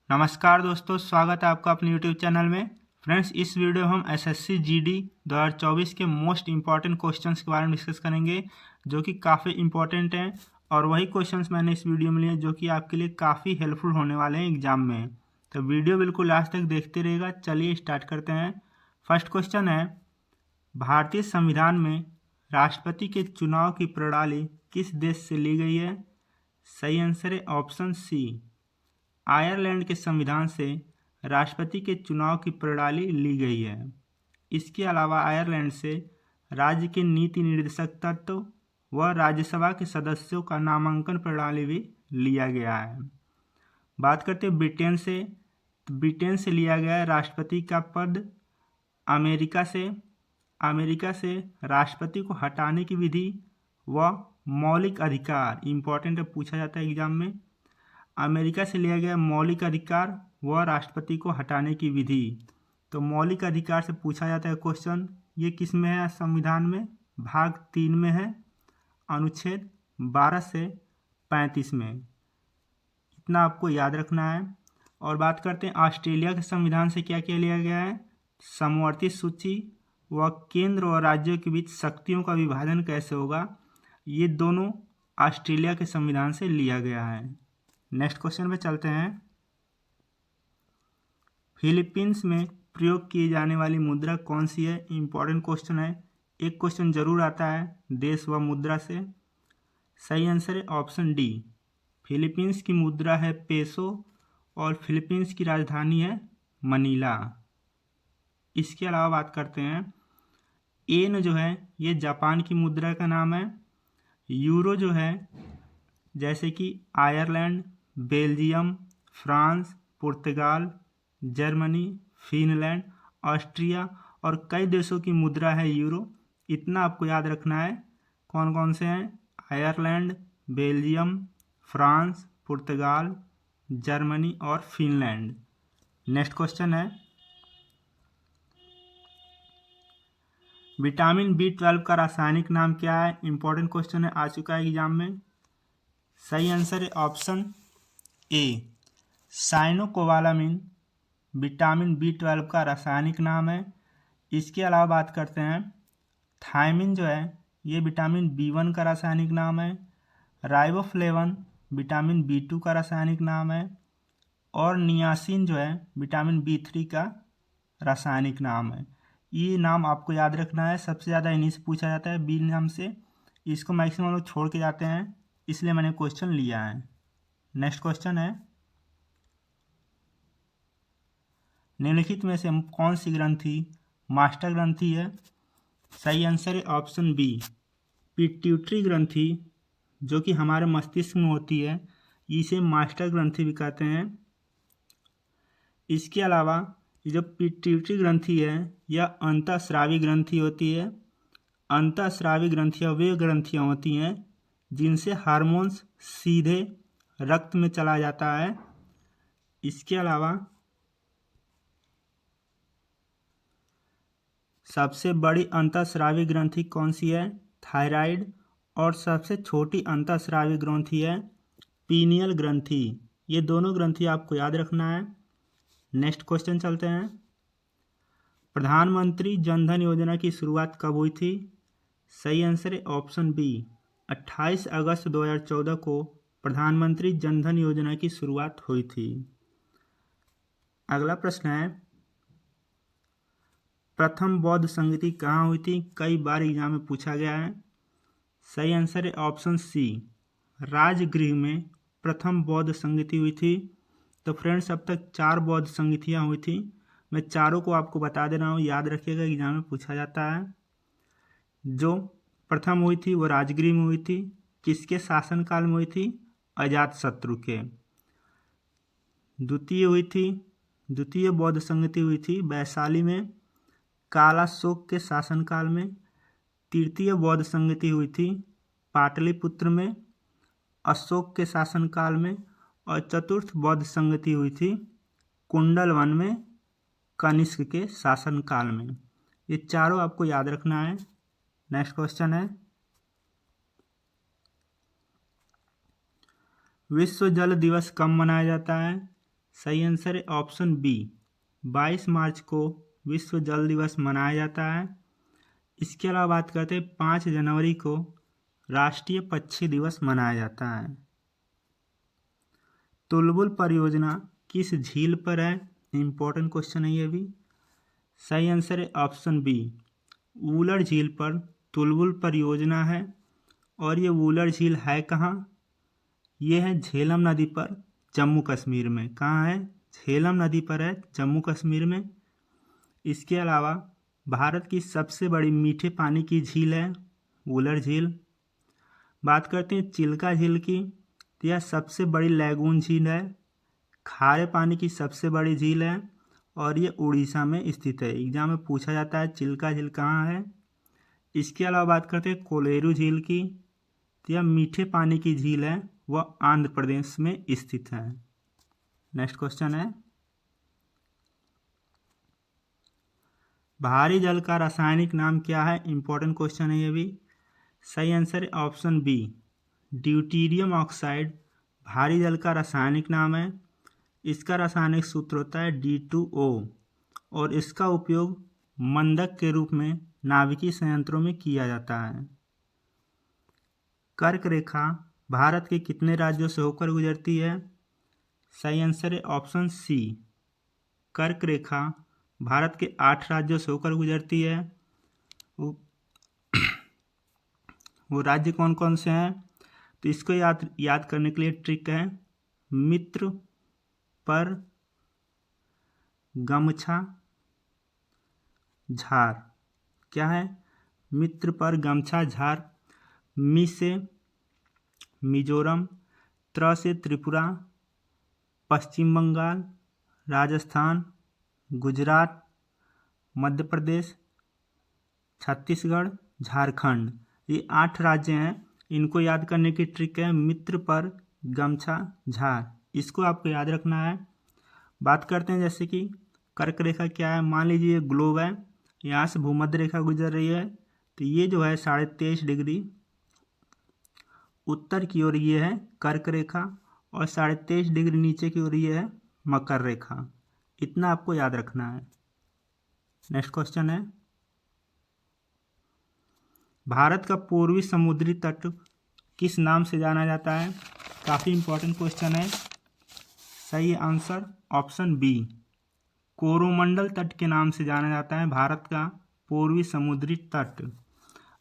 नमस्कार दोस्तों, स्वागत है आपका अपने YouTube चैनल में। फ्रेंड्स, इस वीडियो में हम एसएससी जीडी 2024 के मोस्ट इम्पॉर्टेंट क्वेश्चंस के बारे में डिस्कस करेंगे, जो कि काफ़ी इम्पॉर्टेंट हैं। और वही क्वेश्चंस मैंने इस वीडियो में लिए जो कि आपके लिए काफ़ी हेल्पफुल होने वाले हैं एग्जाम में। तो वीडियो बिल्कुल लास्ट तक देखते रहिएगा। चलिए स्टार्ट करते हैं। फर्स्ट क्वेश्चन है, भारतीय संविधान में राष्ट्रपति के चुनाव की प्रणाली किस देश से ली गई है? सही आंसर है ऑप्शन सी, आयरलैंड के संविधान से राष्ट्रपति के चुनाव की प्रणाली ली गई है। इसके अलावा आयरलैंड से राज्य के नीति निर्देशक तत्व व राज्यसभा के सदस्यों का नामांकन प्रणाली भी लिया गया है। बात करते हैं ब्रिटेन से, तो ब्रिटेन से लिया गया है राष्ट्रपति का पद। अमेरिका से राष्ट्रपति को हटाने की विधि व मौलिक अधिकार, इंपॉर्टेंट है, पूछा जाता है एग्जाम में। अमेरिका से लिया गया मौलिक अधिकार व राष्ट्रपति को हटाने की विधि। तो मौलिक अधिकार से पूछा जाता है क्वेश्चन, ये किस में है? संविधान में भाग 3 में है, अनुच्छेद 12 से 35 में। इतना आपको याद रखना है। और बात करते हैं ऑस्ट्रेलिया के संविधान से क्या क्या लिया गया है। समवर्ती सूची व केंद्र और राज्यों के बीच शक्तियों का विभाजन कैसे होगा, ये दोनों ऑस्ट्रेलिया के संविधान से लिया गया है। नेक्स्ट क्वेश्चन पे चलते हैं। फिलीपींस में प्रयोग की जाने वाली मुद्रा कौन सी है? इंपॉर्टेंट क्वेश्चन है, एक क्वेश्चन जरूर आता है देश व मुद्रा से। सही आंसर है ऑप्शन डी, फिलीपींस की मुद्रा है पेसो और फिलीपींस की राजधानी है मनीला। इसके अलावा बात करते हैं, येन जो है ये जापान की मुद्रा का नाम है। यूरो जो है जैसे कि आयरलैंड, बेल्जियम, फ्रांस, पुर्तगाल, जर्मनी, फिनलैंड, ऑस्ट्रिया और कई देशों की मुद्रा है यूरो। इतना आपको याद रखना है। कौन कौन से हैं? आयरलैंड, बेल्जियम, फ्रांस, पुर्तगाल, जर्मनी और फिनलैंड। नेक्स्ट क्वेश्चन है, विटामिन B12 का रासायनिक नाम क्या है? इंपॉर्टेंट क्वेश्चन है, आ चुका है एग्जाम में। सही आंसर है option A, cyanocobalamin vitamin B12 का रासायनिक नाम है। इसके अलावा बात करते हैं, थायमिन जो है ये विटामिन B1 का रासायनिक नाम है। राइबोफ्लेवन विटामिन B2 का रासायनिक नाम है। और नियासिन जो है विटामिन B3 का रासायनिक नाम है। ये नाम आपको याद रखना है, सबसे ज़्यादा इन्हीं से पूछा जाता है, बी नाम से। इसको मैक्सिमम लोग छोड़ के जाते हैं, इसलिए मैंने क्वेश्चन लिया है। नेक्स्ट क्वेश्चन है, निम्नलिखित में से कौन सी ग्रंथि मास्टर ग्रंथि है? सही आंसर है ऑप्शन बी, पिट्यूटरी ग्रंथि जो कि हमारे मस्तिष्क में होती है, इसे मास्टर ग्रंथि भी कहते हैं। इसके अलावा ये जो पिट्यूटरी ग्रंथि है यह अंतःस्रावी ग्रंथि होती है। अंतःस्रावी ग्रंथियाँ वे ग्रंथियाँ होती हैं जिनसे हार्मोन्स सीधे रक्त में चला जाता है। इसके अलावा सबसे बड़ी अंतःस्रावी ग्रंथि कौन सी है? थायराइड। और सबसे छोटी अंतःस्रावी ग्रंथि है पीनियल ग्रंथि। ये दोनों ग्रंथि आपको याद रखना है। नेक्स्ट क्वेश्चन चलते हैं, प्रधानमंत्री जन धन योजना की शुरुआत कब हुई थी? सही आंसर है ऑप्शन बी, 28 अगस्त 2014 को प्रधानमंत्री जन धन योजना की शुरुआत हुई थी। अगला प्रश्न है, प्रथम बौद्ध संगति कहाँ हुई थी? कई बार एग्जाम में पूछा गया है। सही आंसर है ऑप्शन सी, राजगृह में प्रथम बौद्ध संगति हुई थी। तो फ्रेंड्स, अब तक 4 बौद्ध संगतियाँ हुई थी। मैं चारों को आपको बता दे रहा हूँ, याद रखिएगा, एग्जाम में पूछा जाता है। जो प्रथम हुई थी वो राजगृह में हुई थी। किसके शासनकाल में हुई थी? अजातशत्रु के। द्वितीय बौद्ध संगति हुई थी वैशाली में, कालाशोक के शासनकाल में। तृतीय बौद्ध संगति हुई थी पाटलिपुत्र में, अशोक के शासनकाल में। और चतुर्थ बौद्ध संगति हुई थी कुंडलवन में, कनिष्क के शासनकाल में। ये चारों आपको याद रखना है। नेक्स्ट क्वेश्चन है, विश्व जल दिवस कब मनाया जाता है? सही आंसर है ऑप्शन बी। 22 मार्च को विश्व जल दिवस मनाया जाता है। इसके अलावा बात करते हैं 5 जनवरी को राष्ट्रीय पक्षी दिवस मनाया जाता है। तुलबुल परियोजना किस झील पर है? इंपॉर्टेंट क्वेश्चन है ये भी। सही आंसर है ऑप्शन बी। वूलर झील पर तुलबुल परियोजना है। और ये वूलर झील है कहाँ? ये है झेलम नदी पर, जम्मू कश्मीर में। कहाँ है? झेलम नदी पर है, जम्मू कश्मीर में। इसके अलावा भारत की सबसे बड़ी मीठे पानी की झील है वूलर झील। बात करते हैं चिल्का झील की, तो यह सबसे बड़ी लैगून झील है, खारे पानी की सबसे बड़ी झील है और ये उड़ीसा में स्थित है। एग्जाम में पूछा जाता है चिल्का झील कहाँ है। इसके अलावा बात करते हैं कोलेरू झील की, तो यह मीठे पानी की झील है, वह आंध्र प्रदेश में स्थित है। नेक्स्ट क्वेश्चन है, भारी जल का रासायनिक नाम क्या है? इंपॉर्टेंट क्वेश्चन है ये भी। सही आंसर है ऑप्शन बी। ड्यूटीरियम ऑक्साइड भारी जल का रासायनिक नाम है। इसका रासायनिक सूत्र होता है D2O और इसका उपयोग मंदक के रूप में नाभिकीय संयंत्रों में किया जाता है। कर्क रेखा भारत के कितने राज्यों से होकर गुजरती है? सही आंसर है ऑप्शन सी। कर्क रेखा भारत के 8 राज्यों से होकर गुजरती है। वो राज्य कौन कौन से हैं? तो इसको याद करने के लिए ट्रिक है, मित्र पर गमछा झार। क्या है? मित्र पर गमछा झार। मी से मिजोरम, त्र से त्रिपुरा, पश्चिम बंगाल, राजस्थान, गुजरात, मध्य प्रदेश, छत्तीसगढ़, झारखंड। ये 8 राज्य हैं। इनको याद करने की ट्रिक है मित्र पर गमछा झार। इसको आपको याद रखना है। बात करते हैं जैसे कि कर्क रेखा क्या है। मान लीजिए ये ग्लोब है, यहाँ से भूमध्य रेखा गुजर रही है, तो ये जो है 23.5 डिग्री उत्तर की ओर ये है कर्क रेखा और 23.5 डिग्री नीचे की ओर ये है मकर रेखा। इतना आपको याद रखना है। नेक्स्ट क्वेश्चन है, भारत का पूर्वी समुद्री तट किस नाम से जाना जाता है? काफ़ी इंपॉर्टेंट क्वेश्चन है। सही आंसर ऑप्शन बी। कोरोमंडल तट के नाम से जाना जाता है भारत का पूर्वी समुद्री तट।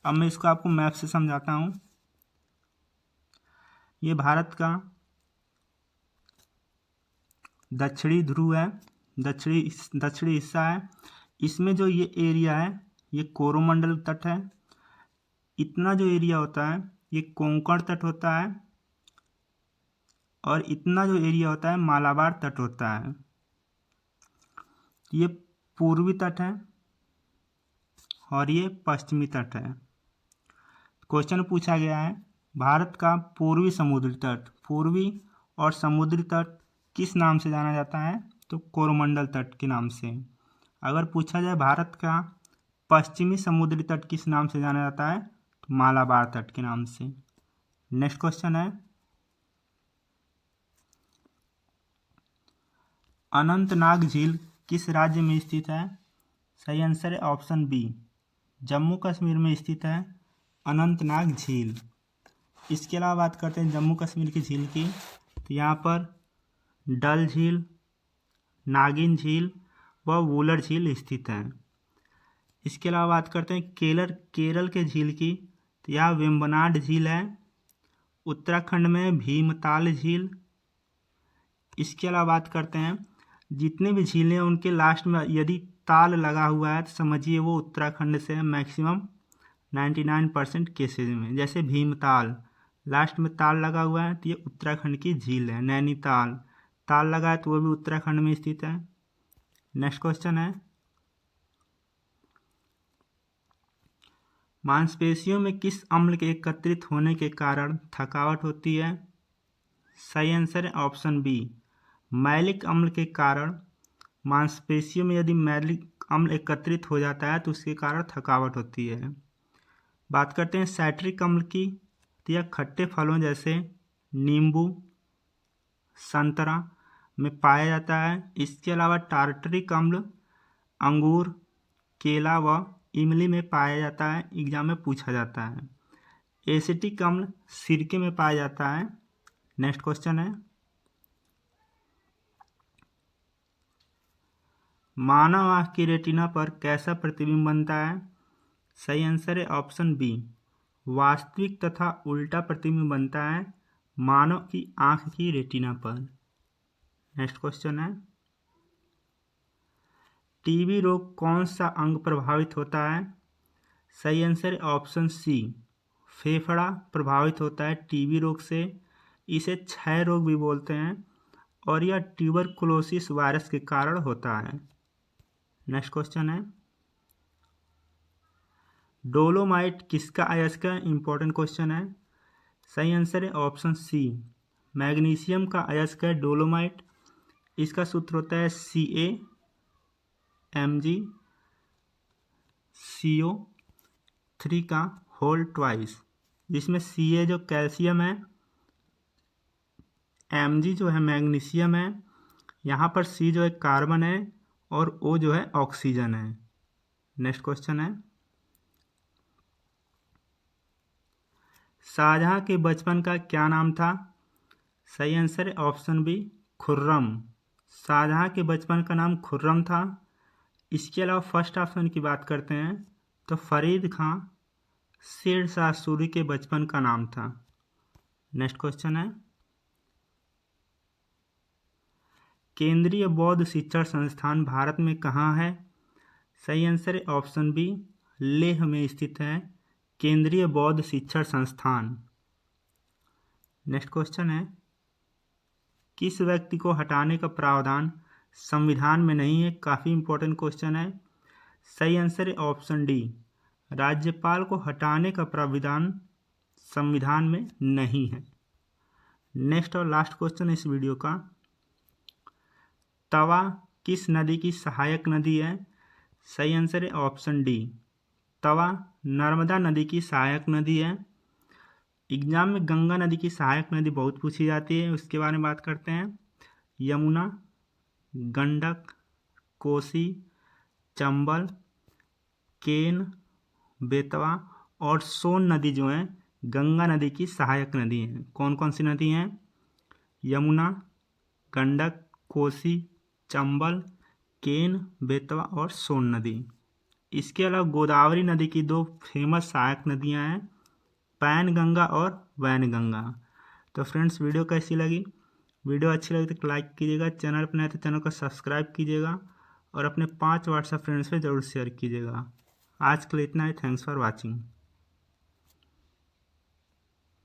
अब मैं इसको आपको मैप से समझाता हूँ। ये भारत का दक्षिणी ध्रुव है, दक्षिणी हिस्सा है। इसमें जो ये एरिया है ये कोरोमंडल तट है। इतना जो एरिया होता है ये कोंकण तट होता है और इतना जो एरिया होता है मालाबार तट होता है। ये पूर्वी तट है और ये पश्चिमी तट है। क्वेश्चन पूछा गया है भारत का पूर्वी समुद्री तट, पूर्वी और समुद्री तट किस नाम से जाना जाता है? तो कोरोमंडल तट के नाम से। अगर पूछा जाए भारत का पश्चिमी समुद्री तट किस नाम से जाना जाता है? तो मालाबार तट के नाम से। नेक्स्ट क्वेश्चन है, अनंतनाग झील किस राज्य में स्थित है? सही आंसर है ऑप्शन बी। जम्मू कश्मीर में स्थित है अनंतनाग झील। इसके अलावा बात करते हैं जम्मू कश्मीर की झील की, तो यहाँ पर डल झील, नागिन झील व वूलर झील स्थित है। इसके अलावा बात करते हैं केरल के झील की, तो यहाँ वेम्बनाड झील है। उत्तराखंड में भीमताल झील। इसके अलावा बात करते हैं जितने भी झीलें हैं उनके लास्ट में यदि ताल लगा हुआ है तो समझिए वो उत्तराखंड से है मैक्सिमम 99% केसेज में। जैसे भीमताल लास्ट में ताल लगा हुआ है तो ये उत्तराखंड की झील है। नैनीताल ताल लगा है तो वो भी उत्तराखंड में स्थित है। नेक्स्ट क्वेश्चन है, मांसपेशियों में किस अम्ल के एकत्रित होने के कारण थकावट होती है? सही आंसर है ऑप्शन बी। मैलिक अम्ल के कारण मांसपेशियों में यदि मैलिक अम्ल एकत्रित हो जाता है तो उसके कारण थकावट होती है। बात करते हैं साइट्रिक अम्ल की, तो यह खट्टे फलों जैसे नींबू, संतरा में पाया जाता है। इसके अलावा टार्टरिक अम्ल अंगूर, केला व इमली में पाया जाता है, एग्जाम में पूछा जाता है। एसिटिक अम्ल सिरके में पाया जाता है। नेक्स्ट क्वेश्चन है, मानव आँख की रेटिना पर कैसा प्रतिबिंब बनता है? सही आंसर है ऑप्शन बी, वास्तविक तथा उल्टा प्रतिबिंब बनता है मानव की आँख की रेटिना पर। नेक्स्ट क्वेश्चन है, टीबी रोग कौन सा अंग प्रभावित होता है? सही आंसर है ऑप्शन सी, फेफड़ा प्रभावित होता है टीबी रोग से। इसे क्षय रोग भी बोलते हैं और यह ट्यूबरकुलोसिस वायरस के कारण होता है। नेक्स्ट क्वेश्चन है, डोलोमाइट किसका अयस्क है? इंपॉर्टेंट क्वेश्चन है। सही आंसर है ऑप्शन सी, मैग्नीशियम का अयस्क है डोलोमाइट। इसका सूत्र होता है CaMgCO3 का होल ट्वाइस, जिसमें Ca जो कैल्शियम है, Mg जो है मैग्नीशियम है, यहाँ पर C जो है कार्बन है और O जो है ऑक्सीजन है। नेक्स्ट क्वेश्चन है, शाहजहां के बचपन का क्या नाम था? सही आंसर है ऑप्शन बी, खुर्रम। शाहजहां के बचपन का नाम खुर्रम था। इसके अलावा फर्स्ट ऑप्शन की बात करते हैं तो फरीद खां शेर शाह सूरी के बचपन का नाम था। नेक्स्ट क्वेश्चन है, केंद्रीय बौद्ध शिक्षण संस्थान भारत में कहाँ है? सही आंसर है ऑप्शन बी, लेह में स्थित है केंद्रीय बौद्ध शिक्षण संस्थान। नेक्स्ट क्वेश्चन है, किस व्यक्ति को हटाने का प्रावधान संविधान में नहीं है? काफ़ी इंपॉर्टेंट क्वेश्चन है। सही आंसर है ऑप्शन डी, राज्यपाल को हटाने का प्रावधान संविधान में नहीं है। नेक्स्ट और लास्ट क्वेश्चन इस वीडियो का, तवा किस नदी की सहायक नदी है? सही आंसर है ऑप्शन डी, तवा नर्मदा नदी की सहायक नदी है। एग्जाम में गंगा नदी की सहायक नदी बहुत पूछी जाती है, उसके बारे में बात करते हैं। यमुना, गंडक, कोसी, चंबल, केन, बेतवा और सोन नदी जो है गंगा नदी की सहायक नदी हैं। कौन कौन सी नदी हैं? यमुना, गंडक, कोसी, चंबल, केन, बेतवा और सोन नदी। इसके अलावा गोदावरी नदी की दो फेमस सहायक नदियां हैं, पैनगंगा और वैनगंगा। तो फ्रेंड्स, वीडियो कैसी लगी? वीडियो अच्छी लगी तो लाइक कीजिएगा, चैनल पर नए तो चैनल को सब्सक्राइब कीजिएगा और अपने 5 व्हाट्सएप फ्रेंड्स पे ज़रूर शेयर कीजिएगा। आज के लिए इतना ही। Thanks for watching.